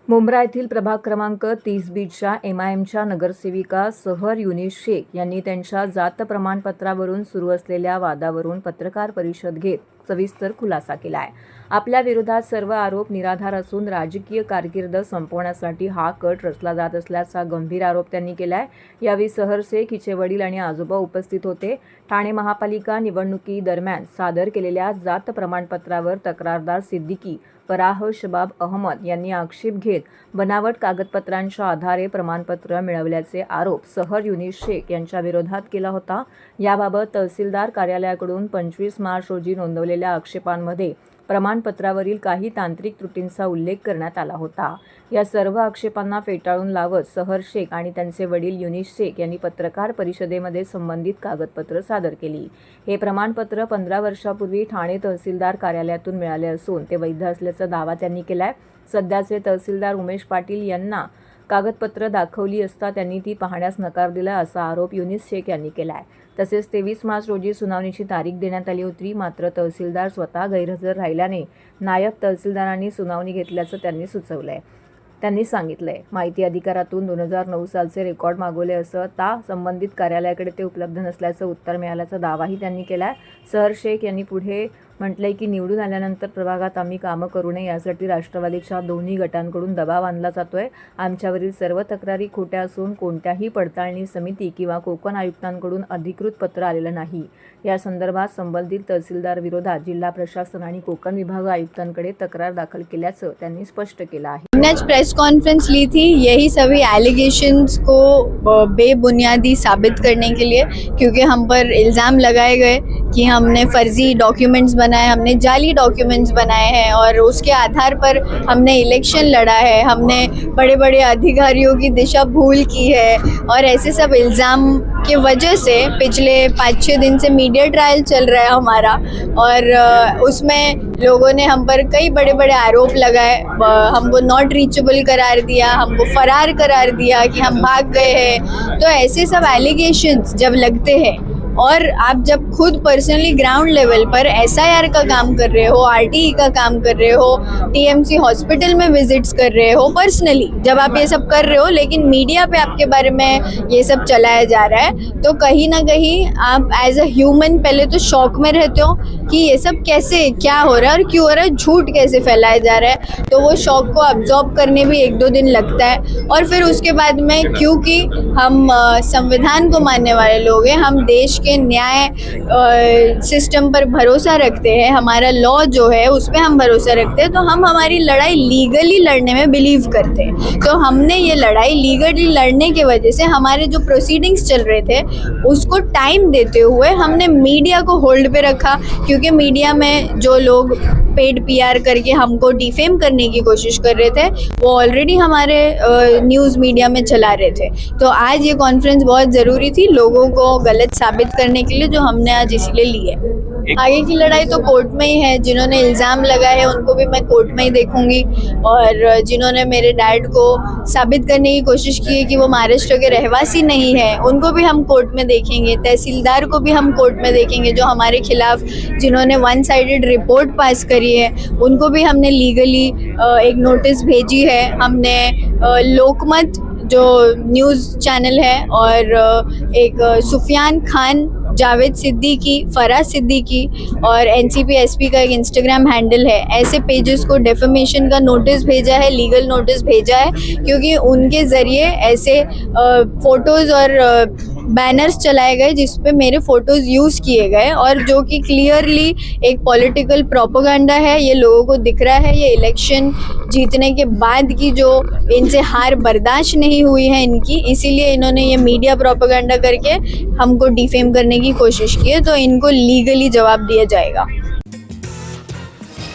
मुंब्रा येथील प्रभाग क्रमांक 30B MIMच्या नगरसेविका सहर युनिस शेख यांनी त्यांच्या जात प्रमाणपत्रावरून सुरू असलेल्या वादावरून पत्रकार परिषद घेत सविस्तर खुलासा केला आहे। आपल्या विरोधात सर्व आरोप निराधार असून राजकीय कारकीर्द संपवण्यासाठी हा कट रचला जात असल्याचा गंभीर आरोप त्यांनी केला आहे। यावेळी सहर शेख हिचे वडील आणि आजोबा उपस्थित होते। ठाणे महापालिका निवडणुकीदरम्यान सादर केलेल्या जात प्रमाणपत्रावर तक्रारदार सिद्दीकी फराह शबाब अहमद यांनी आक्षेप घेत बनावट कागदपत्रांच्या आधारे प्रमाणपत्र मिळवल्याचे आरोप सहर युनिस शेख यांच्या विरोधात केला होता। याबाबत तहसीलदार कार्यालयाकडून 25 मार्च रोजी नोंदवलेल्या आक्षेपांमध्ये प्रमाणपत्रावरील काही तांत्रिक त्रुटींचा उल्लेख करण्यात आला होता। या सर्व आक्षेपांना फेटाळून लावत सहर शेख आणि त्यांचे वडील युनिस शेख यांनी पत्रकार परिषदेमध्ये संबंधित कागदपत्र सादर केली। हे प्रमाणपत्र 15 वर्षापूर्वी ठाणे तहसीलदार कार्यालयातून मिळाले असून ते वैध असल्याचा दावा त्यांनी केलाय। सध्याचे तहसीलदार उमेश पाटील यांना कागदपत्र दाखवली असता त्यांनी ती पाहण्यास नकार दिला असा आरोप युनिस शेख यांनी केला आहे। तसेच 23 मार्च रोजी सुनावणीची तारीख देण्यात आली होती, मात्र तहसीलदार स्वतः गैरहजर राहिल्याने नायब तहसीलदारांनी सुनावणी घेतल्याचं त्यांनी सुचवलंय। त्यांनी सांगितलंय माहिती अधिकारातून 2009 सालचे रेकॉर्ड मागवले असता संबंधित कार्यालयाकडे ते उपलब्ध नसल्याचं उत्तर मिळाल्याचा दावाही त्यांनी केलाय। सहर शेख यांनी पुढे म्हटलंय की निवडून आल्यानंतर प्रभागात आम्ही कामं करू नये यासाठी राष्ट्रवादीच्या दोन्ही गटांकडून दबाव आणला जातोय। आमच्यावरील सर्व तक्रारी खोट्या असून कोणत्याही पडताळणी समिती किंवा कोकण आयुक्तांकडून अधिकृत पत्र आलेलं नाही। या संदर्भात संबंधित तहसीलदार विरोधात जिल्हा प्रशासन आणि कोकण विभाग आयुक्तांकडे तक्रार दाखल केल्याचं त्यांनी स्पष्ट केलं आहे। हमने आज प्रेस कॉन्फ्रेंस ली थी यही सभी एलिगेशंस को बेबुनियादी साबित करने के लिए, क्योंकि हम पर इल्ज़ाम लगाए गए कि हमने फर्जी डॉक्यूमेंट्स बनाए, हमने जाली डॉक्यूमेंट्स बनाए हैं और उसके आधार पर हमने इलेक्शन लड़ा है, हमने बड़े बड़े अधिकारियों की दिशा भूल की है और ऐसे सब इल्ज़ाम की वजह से पिछले 5-6 दिन से मीडिया ट्रायल चल रहा है हमारा और उसमें लोगों ने हम पर कई बड़े बड़े आरोप लगाए, हमको नॉट रीचेबल करार दिया, हमको फरार करार दिया कि हम भाग गए हैं। तो ऐसे सब एलिगेशंस जब लगते हैं और आप जब खुद पर्सनली ग्राउंड लेवल पर SIR का काम कर रहे हो, RTE का काम कर रहे हो, TMC हॉस्पिटल में विजिट्स कर रहे हो, पर्सनली जब आप ये सब कर रहे हो लेकिन मीडिया पे आपके बारे में ये सब चलाया जा रहा है, तो कहीं ना कहीं आप एज अ ह्यूमन पहले तो शॉक में रहते हो कि ये सब कैसे, क्या हो रहा है और क्यों हो रहा है, झूठ कैसे फैलाया जा रहा है। तो वो शॉक को अब्जॉर्ब करने भी 1-2 दिन लगता है और फिर उसके बाद में, क्योंकि हम संविधान को मानने वाले लोग हैं, हम देश के न्याय सिस्टम पर भरोसा रखते हैं, हमारा लॉ जो है उस पर हम भरोसा रखते हैं, तो हम हमारी लड़ाई लीगली लड़ने में बिलीव करते हैं। तो हमने ये लड़ाई लीगली लड़ने की वजह से हमारे जो प्रोसीडिंग्स चल रहे थे उसको टाइम देते हुए हमने मीडिया को होल्ड पे रखा, क्योंकि मीडिया में जो लोग पेड PR करके हमको डिफेम करने की कोशिश कर रहे थे वो ऑलरेडी हमारे न्यूज़ मीडिया में चला रहे थे। तो आज ये कॉन्फ्रेंस बहुत ज़रूरी थी लोगों को गलत साबित करने के लिए, जो हमने आज इसीलिए ली है। आगे की लड़ाई तो कोर्ट में ही है, जिन्होंने इल्ज़ाम लगाए हैं उनको भी मैं कोर्ट में ही देखूंगी और जिन्होंने मेरे डैड को साबित करने की कोशिश की है कि वो महाराष्ट्र के रहवासी नहीं है उनको भी हम कोर्ट में देखेंगे। तहसीलदार को भी हम कोर्ट में देखेंगे, जो हमारे खिलाफ जिन्होंने 1 साइडेड रिपोर्ट पास करी है उनको भी हमने लीगली एक नोटिस भेजी है। हमने लोकमत जो न्यूज़ चैनल है और एक सुफियान खान, जावेद सिद्दीकी, फराज सिद्दीकी और NCP SP का एक इंस्टाग्राम हैंडल है, ऐसे पेजेस को डेफेमेशन का नोटिस भेजा है, लीगल नोटिस भेजा है, क्योंकि उनके ज़रिए ऐसे फ़ोटोज़ और बैनर्स चलाए गए जिस पे मेरे फ़ोटोज़ यूज़ किए गए और जो कि क्लियरली एक पॉलिटिकल प्रोपेगेंडा है। ये लोगों को दिख रहा है, ये इलेक्शन जीतने के बाद की जो इनसे हार बर्दाश्त नहीं हुई है इनकी, इसीलिए इन्होंने ये मीडिया प्रोपेगेंडा करके हमको डिफेम करने की कोशिश की है। तो इनको लीगली जवाब दिया जाएगा।